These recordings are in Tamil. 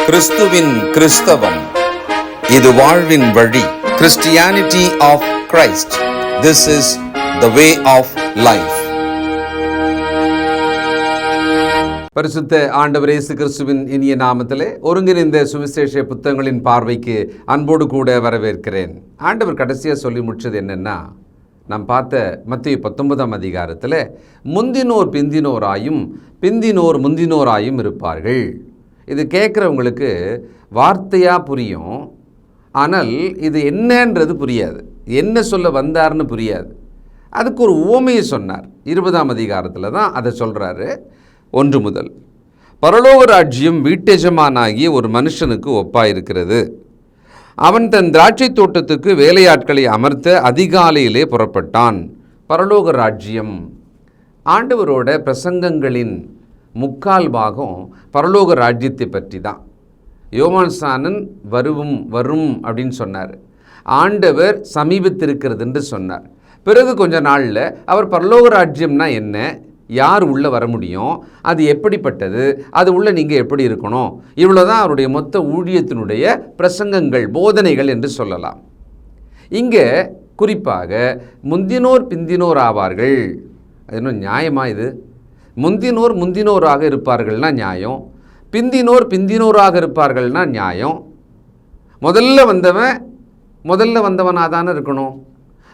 கிறிஸ்துவின் கிறிஸ்தவம், இது வாழ்வின் வழி. Christianity of Christ. This is the way of life. பரிசுத்த ஆண்டவர் இயேசு கிறிஸ்துவின் இனிய நாமத்திலே ஒருங்கிணைந்த சுவிசேஷ புத்தகங்களின் பார்வைக்கு அன்போடு கூட வரவேற்கிறேன். ஆண்டவர் கடைசியாக சொல்லி முடிச்சது என்னென்னா, நாம் பார்த்த மத்தேயு 19ஆம் அதிகாரத்தில் முந்தினோர் பிந்தினோராயும் பிந்தினோர் முந்தினோராயும் இருப்பார்கள். இது கேட்குறவங்களுக்கு வார்த்தையாக புரியும், ஆனால் இது என்னன்றது புரியாது, என்ன சொல்ல வந்தார்னு புரியாது. அதுக்கு ஒரு உவமையை சொன்னார். 20ஆம் அதிகாரத்தில் தான் அதை சொல்கிறாரு. 1 முதல், பரலோக ராஜ்யம் வீட்டெஜமானாகிய ஒரு மனுஷனுக்கு ஒப்பாயிருக்கிறது. அவன் தன் திராட்சை தோட்டத்துக்கு வேலையாட்களை அமர்த்த அதிகாலையிலே புறப்பட்டான். பரலோக ராஜ்யம், ஆண்டவரோட பிரசங்கங்களின் முக்கால் பாகம் பரலோக ராஜ்யத்தை பற்றி தான். யோவான் ஸ்நானன் வரும் அப்படின்னு சொன்னார். ஆண்டவர் சமீபத்திருக்கிறது என்று சொன்னார். பிறகு கொஞ்ச நாளில் அவர் பரலோக ராஜ்யம்னா என்ன, யார் உள்ளே வர முடியும், அது எப்படிப்பட்டது, அது உள்ளே நீங்கள் எப்படி இருக்கணும், இவ்வளோதான் அவருடைய மொத்த ஊழியத்தினுடைய பிரசங்கங்கள், போதனைகள் என்று சொல்லலாம். இங்கே குறிப்பாக முந்தினோர் பிந்தினோர் ஆவார்கள். அது இன்னும் நியாயமாக? இது முந்தினோராக இருப்பார்கள்னா நியாயம், பிந்தினோராக இருப்பார்கள்னா நியாயம். முதல்ல வந்தவனாக தானே இருக்கணும்.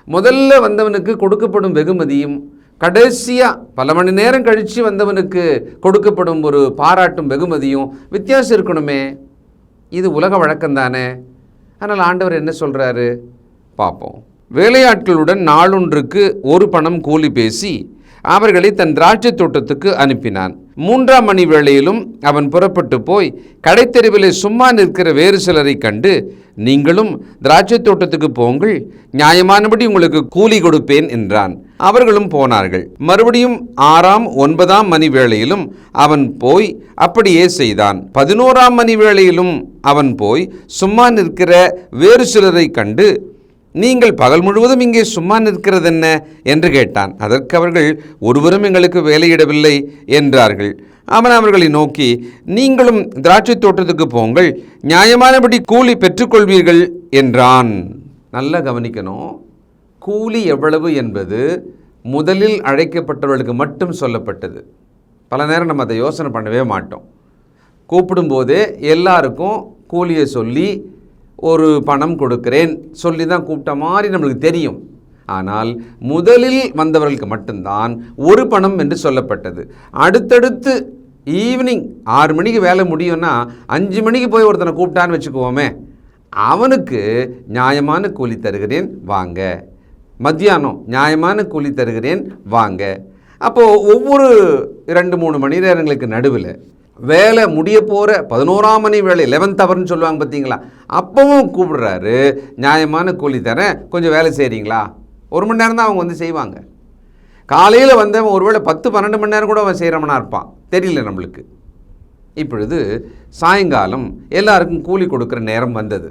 முதல்ல வந்தவனுக்கு கொடுக்கப்படும் வெகுமதியும் கடைசியாக பல மணி நேரம் கழித்து வந்தவனுக்கு கொடுக்கப்படும் ஒரு பாராட்டும் வெகுமதியும் வித்தியாசம் இருக்கணுமே. இது உலக வழக்கம்தானே. அதனால் ஆண்டவர் என்ன சொல்கிறாரு பார்ப்போம். வேலையாட்களுடன் நாளொன்றுக்கு 1 பணம் கூலி பேசி அவர்களை தன் திராட்சை தோட்டத்துக்கு அனுப்பினான். 3ஆம் மணி வேளையிலும் அவன் புறப்பட்டு போய் கடைத்தெருவிலே சும்மா நிற்கிற வேறு சிலரை கண்டு, நீங்களும் திராட்சை தோட்டத்துக்கு போங்கள், நியாயமானபடி உங்களுக்கு கூலி கொடுப்பேன் என்றான். அவர்களும் போனார்கள். மறுபடியும் 6ஆம் 9ஆம் மணி வேளையிலும் அவன் போய் அப்படியே செய்தான். 11ஆம் மணி வேளையிலும் அவன் போய் சும்மா நிற்கிற வேறு சிலரை கண்டு, நீங்கள் பகல் முழுவதும் இங்கே சும்மா நிற்கிறதென்ன என்று கேட்டான். அதற்கு அவர்கள், ஒருவரும் எங்களுக்கு வேலையிடவில்லை என்றார்கள். அவன் அவர்களை நோக்கி, நீங்களும் திராட்சை தோட்டத்துக்கு போங்கள், நியாயமானபடி கூலி பெற்றுக்கொள்வீர்கள் என்றான். நல்லா கவனிக்கணும். கூலி எவ்வளவு என்பது முதலில் அழைக்கப்பட்டவர்களுக்கு மட்டும் சொல்லப்பட்டது. பல நேரம் நம்ம அதை யோசனை பண்ணவே மாட்டோம். கூப்பிடும்போதே எல்லாருக்கும் கூலியை சொல்லி ஒரு பணம் கொடுக்கிறேன் சொல்லி தான் கூப்பிட்ட மாதிரி நம்மளுக்கு தெரியும். ஆனால் முதலில் வந்தவர்களுக்கு மட்டும்தான் 1 பணம் என்று சொல்லப்பட்டது. அடுத்தடுத்து ஈவினிங் 6 மணிக்கு வேலை முடியும்னா 5 மணிக்கு போய் ஒருத்தனை கூப்பிட்டான்னு வச்சுக்குவோமே, அவனுக்கு நியாயமான கூலி தருகிறேன் வாங்க. மத்தியானம் நியாயமான கூலி தருகிறேன் வாங்க. அப்போது ஒவ்வொரு 2-3 மணி நேரங்களுக்கு நடுவில் வேலை முடிய போகிற 11ஆம் மணி வேலை 11th ஹவர்னு சொல்லுவாங்க பார்த்தீங்களா, அப்பவும் கூப்பிடுறாரு, நியாயமான கூலி தரேன், கொஞ்சம் வேலை செய்கிறீங்களா. 1 மணி நேரம் தான் அவங்க வந்து செய்வாங்க. காலையில் வந்தவன் ஒருவேளை 10-12 மணி நேரம் கூட அவன் செய்கிறவனா இருப்பான், தெரியல நம்மளுக்கு. இப்பொழுது சாயங்காலம் எல்லாருக்கும் கூலி கொடுக்குற நேரம் வந்தது.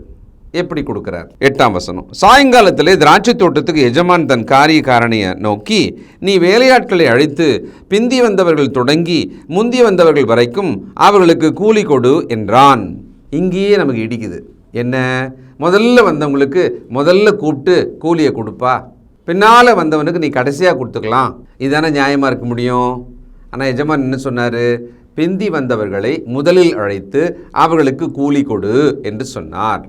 எப்படி கொடுக்குறார்? 8ஆம் வசனம். சாயங்காலத்திலே திராட்சை தோட்டத்துக்கு எஜமான் தன் காரியக்காரனையை நோக்கி, நீ வேலையாட்களை அழைத்து பிந்தி வந்தவர்கள் தொடங்கி முந்தி வந்தவர்கள் வரைக்கும் அவர்களுக்கு கூலி கொடு என்றான். இங்கேயே நமக்கு இடிக்குது. என்ன? முதல்ல வந்தவங்களுக்கு முதல்ல கூப்பிட்டு கூலியை கொடுப்பா, பின்னால் வந்தவனுக்கு நீ கடைசியாக கொடுத்துக்கலாம். இதுதானே நியாயமாக இருக்க முடியும். ஆனால் எஜமான் என்ன சொன்னார்? பிந்தி வந்தவர்களை முதலில் அழைத்து அவர்களுக்கு கூலி கொடு என்று சொன்னார்.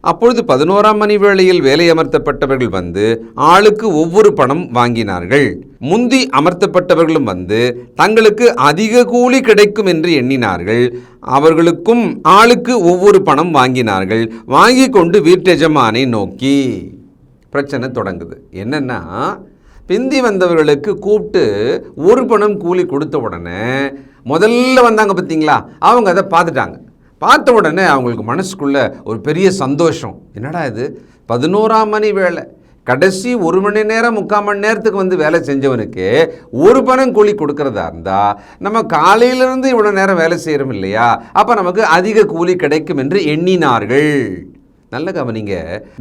அப்பொழுது 11ஆம் மணி வேளையில் வேலை அமர்த்தப்பட்டவர்கள் வந்து ஆளுக்கு ஒவ்வொரு பணம் வாங்கினார்கள். முந்தி அமர்த்தப்பட்டவர்களும் வந்து தங்களுக்கு அதிக கூலி கிடைக்கும் என்று எண்ணினார்கள். அவர்களுக்கும் ஆளுக்கு ஒவ்வொரு பணம் வாங்கினார்கள். வாங்கி கொண்டு வீட்டெஜமானை நோக்கி, பிரச்சனை தொடங்குது. என்னன்னா, பிந்தி வந்தவர்களுக்கு கூப்பிட்டு 1 பணம் கூலி கொடுத்த உடனே முதல்ல வந்தாங்க பார்த்தீங்களா, அவங்க அதை பார்த்த உடனே அவங்களுக்கு மனசுக்குள்ளே ஒரு பெரிய சந்தோஷம். என்னடா இது, 11ஆம் மணி வேலை, கடைசி 1 மணி நேரம் 3/4 மணி நேரத்துக்கு வந்து வேலை செஞ்சவனுக்கு 1 பணம் கூலி கொடுக்கறதா இருந்தால் நம்ம காலையிலிருந்து இவ்வளோ நேரம் வேலை செய்கிறோம் இல்லையா, அப்போ நமக்கு அதிக கூலி கிடைக்கும் என்று எண்ணினார்கள். நல்ல கவனிங்க,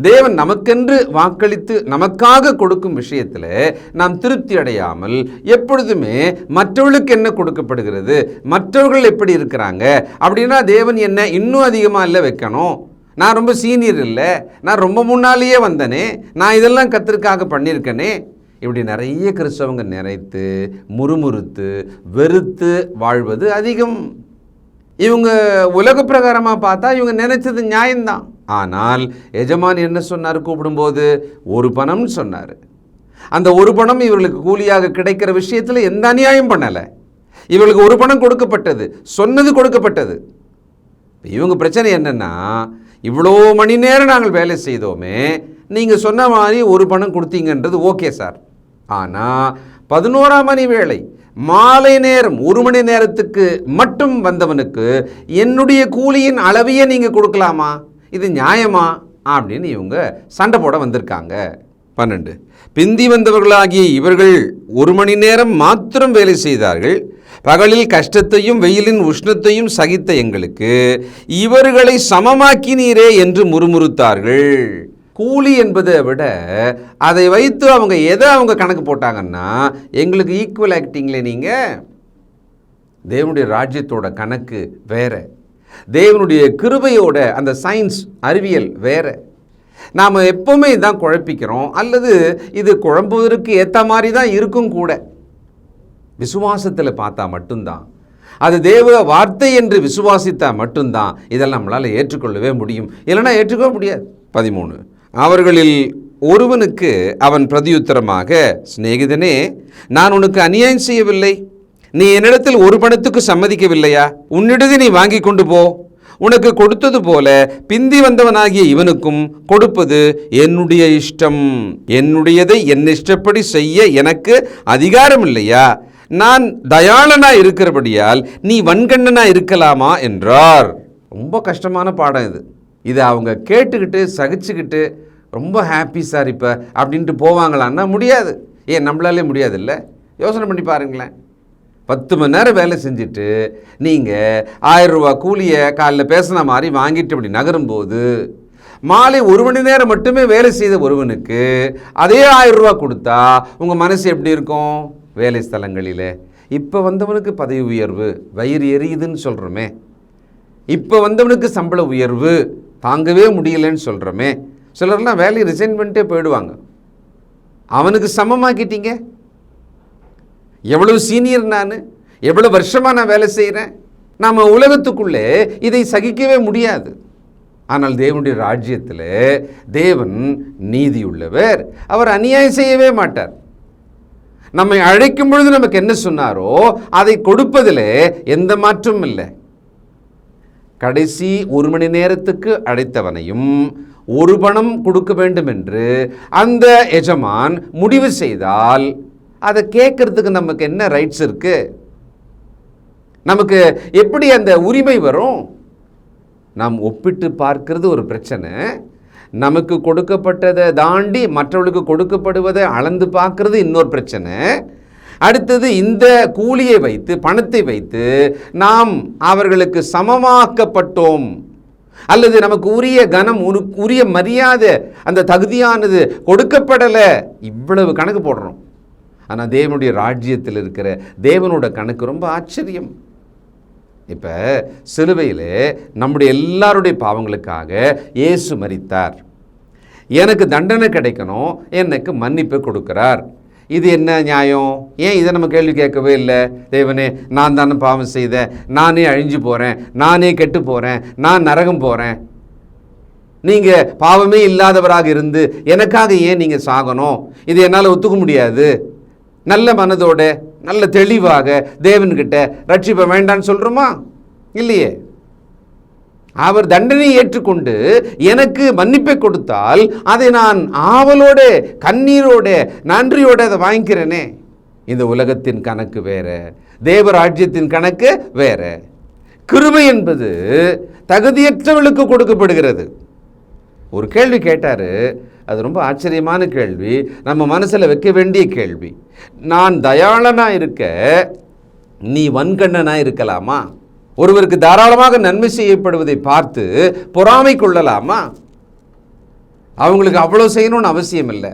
தேவன் நமக்கென்று வாக்களித்து நமக்காக கொடுக்கும் விஷயத்தில் நாம் திருப்தி அடையாமல் எப்பொழுதுமே மற்றவர்களுக்கு என்ன கொடுக்கப்படுகிறது, மற்றவர்கள் எப்படி இருக்கிறாங்க அப்படின்னா தேவன் என்ன இன்னும் அதிகமாக இல்லை வைக்கணும், நான் ரொம்ப சீனியர் இல்லை, நான் ரொம்ப முன்னாலேயே வந்தனே, நான் இதெல்லாம் கர்த்தருக்காக பண்ணியிருக்கேனே, இப்படி நிறைய கிறிஸ்தவங்க நிறைத்து முறுமுறுத்து வெறுத்து வாழ்வது அதிகம். இவங்க உலக பிரகாரமாக பார்த்தா இவங்க நினைச்சது நியாயம்தான். ஆனால் எஜமான் என்ன சொன்னார்? கூப்பிடும்போது ஒரு பணம்னு சொன்னார். அந்த ஒரு பணம் இவர்களுக்கு கூலியாக கிடைக்கிற விஷயத்தில் எந்த அநியாயம் பண்ணலை. இவர்களுக்கு ஒரு பணம் கொடுக்கப்பட்டது, சொன்னது கொடுக்கப்பட்டது. இவங்க பிரச்சனை என்னென்னா, இவ்வளோ மணி நேரம் நாங்கள் வேலை செய்தோமே, நீங்கள் சொன்ன மாதிரி ஒரு பணம் கொடுத்தீங்கன்றது ஓகே சார். ஆனால் 11ஆம் மணி வேளை மாலை நேரம் 1 மணி நேரத்துக்கு மட்டும் வந்தவனுக்கு என்னுடைய கூலியின் அளவையே நீங்கள் கொடுக்கலாமா? இது நியாயமா? அப்படின்னு இவங்க சண்டை போட வந்திருக்காங்க. 12 பிந்தி வந்தவர்களாகிய இவர்கள் 1 மணி நேரம் மாத்திரம் வேலை செய்தார்கள். பகலில் கஷ்டத்தையும் வெயிலின் உஷ்ணத்தையும் சகித்த எங்களுக்கு இவர்களை சமமாக்கினீரே என்று முறுமுறுத்தார்கள். கூலி என்பதை விட அதை வைத்து அவங்க கணக்கு போட்டாங்கன்னா, எங்களுக்கு ஈக்குவல் ஆக்டிங்களே. நீங்கள் தேவனுடைய ராஜ்யத்தோட கணக்கு வேற, தேவனுடைய கிருபையோட அந்த சயின்ஸ் அறிவியல் வேற. நாம் எப்போவுமே இதான் குழப்பிக்கிறோம், அல்லது இது குழம்புவதற்கு ஏற்ற மாதிரி தான் இருக்கும் கூட. விசுவாசத்தில் பார்த்தா மட்டும்தான், அது தேவ வார்த்தை என்று விசுவாசித்தா மட்டும்தான் இதெல்லாம் நம்மளால் ஏற்றுக்கொள்ளவே முடியும், இல்லைன்னா ஏற்றுக்கொள்ள முடியாது. 13 அவர்களில் ஒருவனுக்கு அவன் பிரதியுத்தரமாக, சிநேகிதனே, நான் உனக்கு அநியாயம் செய்யவில்லை, நீ என்னிடத்தில் ஒரு பணத்துக்கு சம்மதிக்கவில்லையா? உன்னிடத்தில் நீ வாங்கி கொண்டு போ, உனக்கு கொடுத்தது போல பிந்தி வந்தவனாகிய இவனுக்கும் கொடுப்பது என்னுடைய இஷ்டம், என்னுடையதை என் இஷ்டப்படி செய்ய எனக்கு அதிகாரம் இல்லையா? நான் தயாளனாய் இருக்கிறபடியால் நீ வன்கண்ணனாய் இருக்கலாமா என்றார். ரொம்ப கஷ்டமான பாடம் இது அவங்க கேட்டுக்கிட்டு சகிச்சுக்கிட்டு ரொம்ப ஹாப்பி சார் இப்போ அப்படின்ட்டு போவாங்களான்னா முடியாது. ஏன் நம்மளாலே முடியாது இல்லை? யோசனை பண்ணி பாருங்களேன். 10 மணி நேரம் வேலை செஞ்சுட்டு நீங்கள் 1000 ரூபா கூலியை காலைல பேசின மாதிரி வாங்கிட்டு இப்படி நகரும்போது, மாலை 1 மணி நேரம் மட்டுமே வேலை செய்த ஒருவனுக்கு அதே 1000 ரூபா கொடுத்தா உங்கள் மனசு எப்படி இருக்கும்? வேலை ஸ்தலங்களில் இப்போ வந்தவனுக்கு பதவி உயர்வு, வயிறு எரியுதுன்னு சொல்கிறோமே, இப்போ வந்தவனுக்கு சம்பள உயர்வு தாங்கவே முடியலன்னு சொல்கிறோமே, சிலர்லாம் வேலையை ரிசைன் பண்ணிட்டே போயிடுவாங்க. அவனுக்கு சமமாக்கிட்டீங்க. எவ்வளவு சீனியர் நான், எவ்வளோ வருஷமாக நான் வேலை செய்கிறேன். நாம் உலகத்துக்குள்ளே இதை சகிக்கவே முடியாது. ஆனால் தேவனுடைய ராஜ்யத்தில் தேவன் நீதியுள்ளவர், அவர் அநியாயம் செய்யவே மாட்டார். நம்மை அழைக்கும் பொழுது நமக்கு என்ன சொன்னாரோ அதை கொடுப்பதில் எந்த மாற்றமும் இல்லை. கடைசி 1 மணி நேரத்துக்கு அழைத்தவனையும் ஒரு பணம் கொடுக்க வேண்டும் என்று அந்த எஜமான் முடிவு செய்தால் அதை கேட்கறதுக்கு நமக்கு என்ன ரைட்ஸ் இருக்கு? நமக்கு எப்படி அந்த உரிமை வரும்? நாம் ஒப்பிட்டு பார்க்கிறது ஒரு பிரச்சனை, நமக்கு கொடுக்கப்பட்டதை தாண்டி மற்றவர்களுக்கு கொடுக்கப்படுவதை அளந்து பார்க்கறது இன்னொரு பிரச்சனை. அடுத்தது இந்த கூலியை வைத்து, பணத்தை வைத்து நாம் அவர்களுக்கு சமமாக்கப்பட்டோம் அல்லது நமக்கு உரிய கனம், உரிய மரியாதை, அந்த தகுதியானது கொடுக்கப்படலை, இவ்வளவு கணக்கு போடுறோம். ஆனால் தேவனுடைய ராஜ்யத்தில் இருக்கிற தேவனோட கணக்கு ரொம்ப ஆச்சரியம். இப்போ சிலுவையில் நம்முடைய எல்லாருடைய பாவங்களுக்காக இயேசு மரித்தார். எனக்கு தண்டனை கிடைக்கணும், எனக்கு மன்னிப்பு கொடுக்கிறார். இது என்ன நியாயம்? ஏன் இதை நம்ம கேள்வி கேட்கவே இல்லை? தேவனே, நான் தானே பாவம் செய்தேன், நானே அழிஞ்சு போகிறேன், நானே கெட்டு போகிறேன், நான் நரகம் போகிறேன், நீங்கள் பாவமே இல்லாதவராக இருந்து எனக்காக ஏன் நீங்கள் சாகணும்? இது என்னால் ஒத்துக்க முடியாது. நல்ல மனதோட நல்ல தெளிவாக தேவன்கிட்ட ரட்சிப்ப வேண்டான்னு சொல்கிறோமா? இல்லையே. அவர் தண்டனையை ஏற்றுக்கொண்டு எனக்கு மன்னிப்பை கொடுத்தால் அதை நான் ஆவலோட, கண்ணீரோட, நன்றியோட அதை வாங்கிக்கிறேனே. இந்த உலகத்தின் கணக்கு வேற, தேவராஜ்யத்தின் கணக்கு வேற. கிருபை என்பது தகுதியற்றவர்களுக்கு கொடுக்கப்படுகிறது. ஒரு கேள்வி கேட்டார், அது ரொம்ப ஆச்சரியமான கேள்வி, நம்ம மனசில் வைக்க வேண்டிய கேள்வி. நான் தயாளனாக இருக்க நீ வன்கண்ணனாக இருக்கலாமா? ஒருவருக்கு தாராளமாக நன்மை செய்யப்படுவதை பார்த்து பொறாமை கொள்ளலாமா? அவங்களுக்கு அவ்வளோ செய்யணும்னு அவசியம் இல்லை.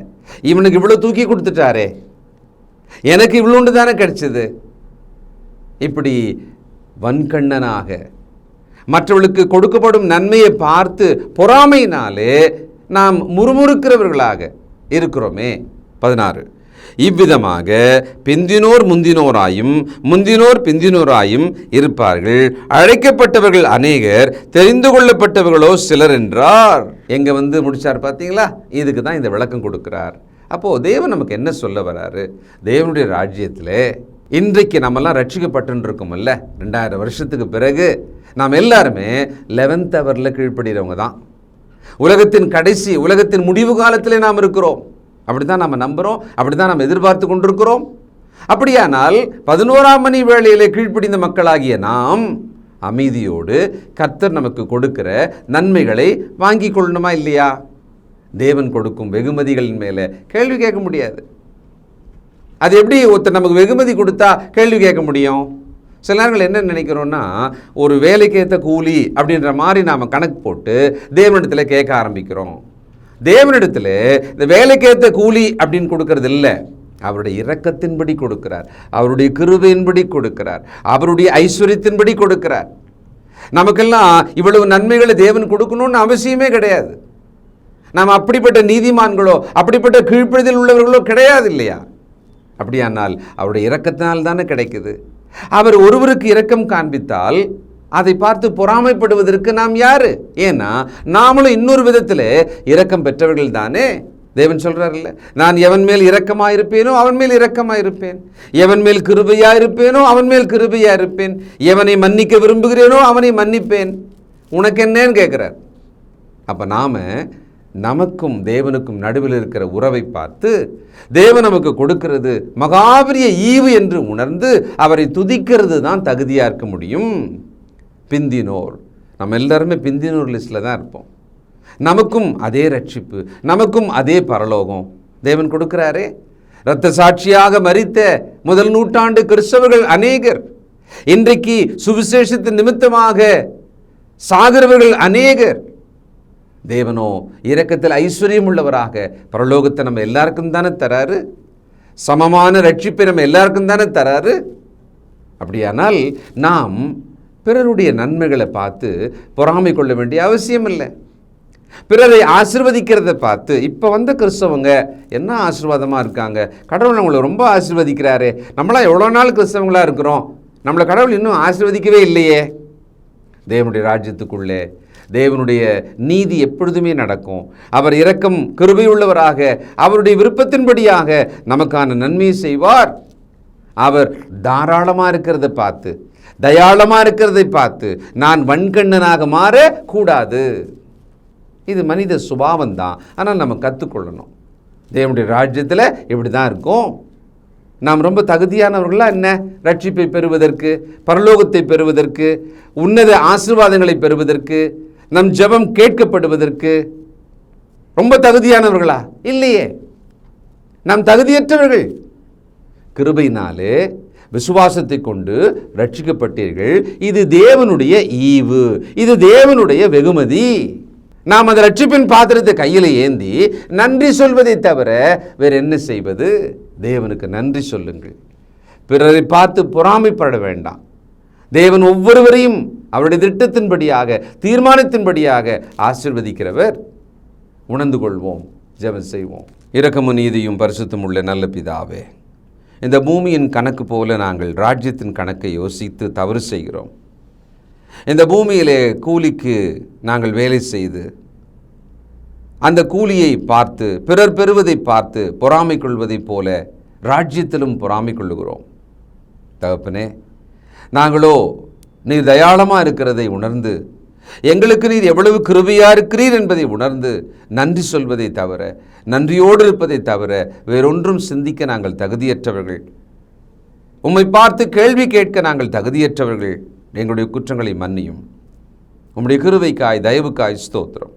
இவனுக்கு இவ்வளோ தூக்கி கொடுத்துட்டாரே, எனக்கு இவ்வளோண்டு தானே கிடைச்சது. இப்படி வன்கண்ணனாக மற்றவர்களுக்கு கொடுக்கப்படும் நன்மையை பார்த்து பொறாமையினாலே நாம் முறுமுறுக்கிறவர்களாக இருக்கிறோமே. 16 இவ்விதமாக பிந்தினோர் முந்தினோராயும் முந்தினோர் பிந்தினோராயும் இருப்பார்கள், அழைக்கப்பட்டவர்கள் அநேகர், தெரிந்து கொள்ளப்பட்டவர்களோ சிலர் என்றார். எங்க முடிச்சார் பார்த்தீங்களா? இதுக்கு தான் இந்த விளக்கம் கொடுக்கிறார். அப்போது தேவன் நமக்கு என்ன சொல்ல வராரு? தேவனுடைய ராஜ்யத்தில் இன்றைக்கு நம்மெல்லாம் ரட்சிக்கப்பட்டு இருக்கோம்ல, 2000 வருஷத்துக்கு பிறகு நாம் எல்லாருமே 11th ஹவரில் கீழ்ப்படுகிறவங்க தான். உலகத்தின் கடைசி, உலகத்தின் முடிவு காலத்தில் நாம் இருக்கிறோம். அப்படி தான் நம்ம நம்புகிறோம், அப்படி தான் நாம் எதிர்பார்த்து கொண்டிருக்கிறோம். அப்படியானால் 11ஆம் மணி வேளையிலே கீழ்ப்படிந்த மக்களாகிய நாம் அமைதியோடு கர்த்தர் நமக்கு கொடுக்கிற நன்மைகளை வாங்கி கொள்ளணுமா இல்லையா? தேவன் கொடுக்கும் வெகுமதிகளின் மேலே கேள்வி கேட்க முடியாது. அது எப்படி ஒருத்தர் நமக்கு வெகுமதி கொடுத்தா கேள்வி கேட்க முடியும்? சில நேரங்கள் என்ன நினைக்கிறோன்னா, ஒரு வேலைக்கு ஏற்ற கூலி அப்படின்ற மாதிரி நாம் கணக்கு போட்டு தேவனிடத்தில் கேட்க ஆரம்பிக்கிறோம். தேவனிடத்தில் இந்த வேலைக்கேற்ற கூலி அப்படின்னு கொடுக்கறது இல்லை, அவருடைய இரக்கத்தின்படி கொடுக்கிறார், அவருடைய கிருபையின்படி கொடுக்கிறார், அவருடைய ஐஸ்வர்யத்தின்படி கொடுக்கிறார். நமக்கெல்லாம் இவ்வளவு நன்மைகளை தேவன் கொடுக்கணும்னு அவசியமே கிடையாது. நாம் அப்படிப்பட்ட நீதிமான்களோ அப்படிப்பட்ட கீழ்ப்படிதல் உள்ளவர்களோ கிடையாது இல்லையா? அப்படியானால் அவருடைய இரக்கத்தினால் தானே கிடைக்குது. அவர் ஒருவருக்கு இரக்கம் காண்பித்தால் அதை பார்த்து பொறாமைப்படுவதற்கு நாம் யாரு? ஏன்னா நாமளும் இன்னொரு விதத்தில் இரக்கம் பெற்றவர்கள் தானே. தேவன் சொல்றாருல்ல, நான் எவன் மேல் இரக்கமாயிருப்பேனோ அவன் மேல் இரக்கமாயிருப்பேன், எவன் மேல் கிருபையாயிருப்பேனோ அவன் மேல் கிருபையாயிருப்பேன், எவனை மன்னிக்க விரும்புகிறேனோ அவனை மன்னிப்பேன், உனக்கு என்னன்னு கேட்கிறார். அப்ப நமக்கும் தேவனுக்கும் நடுவில் இருக்கிற உறவை பார்த்து தேவன் நமக்கு கொடுக்கிறது மகாபெரிய ஈவு என்று உணர்ந்து அவரை துதிக்கிறது தான் தகுதியா இருக்க முடியும். பிந்தினோர், நம்ம எல்லாருமே பிந்தினோர் லிஸ்ட்ல தான் இருப்போம். நமக்கும் அதே ரட்சிப்பு, நமக்கும் அதே பரலோகம் தேவன் கொடுக்கிறாரே. இரத்த சாட்சியாக மரித்த முதல் நூற்றாண்டு கிறிஸ்தவர்கள் அநேகர், இன்றைக்கு சுவிசேஷத்தின் நிமித்தமாக சாகிறவர்கள் அநேகர். தேவனோ இரக்கத்தில் ஐஸ்வர்யம் உள்ளவராக பரலோகத்தை நம்ம எல்லாருக்கும் தானே தராரு, சமமான ரட்சிப்பை நம்ம எல்லாருக்கும் தானே தராரு. அப்படியானால் நாம் பிறருடைய நன்மைகளை பார்த்து பொறாமை கொள்ள வேண்டிய அவசியம் இல்லை. பிறரை ஆசீர்வதிக்கிறத பார்த்து இப்போ வந்த கிறிஸ்தவங்க என்ன ஆசீர்வாதமாக இருக்காங்க, கடவுள் நம்மளை ரொம்ப ஆசீர்வதிக்கிறாரே, நம்மளாம் எவ்வளோ நாள் கிறிஸ்தவங்களாக இருக்கிறோம், நம்மளை கடவுள் இன்னும் ஆசீர்வதிக்கவே இல்லையே. தேவனுடைய ராஜ்யத்துக்குள்ளே தேவனுடைய நீதி எப்பொழுதுமே நடக்கும். அவர் இரக்கம் கிருபையுள்ளவராக அவருடைய விருப்பத்தின்படியாக நமக்கான நன்மையை செய்வார். அவர் தாராளமாக இருக்கிறத பார்த்து, தயாளமாக இருக்கிறதை பார்த்து நான் வன்கண்ணனாக மாறக்கூடாது. இது மனித சுபாவம் தான், ஆனால் நம்ம கற்றுக்கொள்ளணும். தேவனுடைய ராஜ்யத்தில் இப்படி தான் இருக்கும். நாம் ரொம்ப தகுதியானவர்களா என்ன? ரட்சிப்பை பெறுவதற்கு, பரலோகத்தை பெறுவதற்கு, உன்னத ஆசீர்வாதங்களை பெறுவதற்கு, நம் ஜெபம் கேட்கப்படுவதற்கு ரொம்ப தகுதியானவர்களா? இல்லையே, நாம் தகுதியற்றவர்கள். கிருபையினாலே விசுவாசத்தை கொண்டு ரட்சிக்கப்பட்டீர்கள். இது தேவனுடைய ஈவு, இது தேவனுடைய வெகுமதி. நாம் அந்த ரட்சிப்பின் பாத்திரத்தை கையில் ஏந்தி நன்றி சொல்வதை தவிர வேற என்ன செய்வது? தேவனுக்கு நன்றி சொல்லுங்கள். பிறரை பார்த்து பொறாமைப்பட வேண்டாம். தேவன் ஒவ்வொருவரையும் அவருடைய திட்டத்தின்படியாக, தீர்மானத்தின்படியாக ஆசீர்வதிக்கிறவர். உணர்ந்து கொள்வோம், ஜெபம் செய்வோம். இரக்கமும் நீதியும் பரிசுத்தம் உள்ள நல்ல பிதாவே, இந்த பூமியின் கணக்கு போல நாங்கள் ராஜ்யத்தின் கணக்கை யோசித்து தவறு செய்கிறோம். இந்த பூமியிலே கூலிக்கு நாங்கள் வேலை செய்து அந்த கூலியை பார்த்து, பிறர் பெறுவதை பார்த்து பொறாமை கொள்வதைப் போல ராஜ்யத்திலும் பொறாமை கொள்ளுகிறோம். தகப்பனே, நாங்களோ நீர் தயாளமாக இருக்கிறதை உணர்ந்து, எங்களுக்கு நீர் எவ்வளவு கிருபையாக இருக்கிறீர் என்பதை உணர்ந்து நன்றி சொல்வதை தவிர, நன்றியோடு இருப்பதை தவிர வேறொன்றும் சிந்திக்க நாங்கள் தகுதியற்றவர்கள். உம்மை பார்த்து கேள்வி கேட்க நாங்கள் தகுதியற்றவர்கள். எங்களுடைய குற்றங்களை மன்னியும். உம்முடைய கிருபைக்காய், தயவுக்காய் ஸ்தோத்திரம்.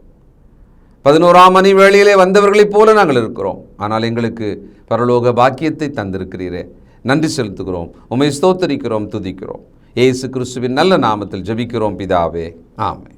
11ஆம் மணி வேளையிலே வந்தவர்களைப் போல நாங்கள் இருக்கிறோம், ஆனால் எங்களுக்கு பரலோக பாக்கியத்தை தந்திருக்கிறீரே, நன்றி செலுத்துகிறோம். உம்மை ஸ்தோத்தரிக்கிறோம், துதிக்கிறோம். இயேசு கிறிஸ்துவின் நல்ல நாமத்தில் ஜெபிக்கிறோம் பிதாவே, ஆமென்.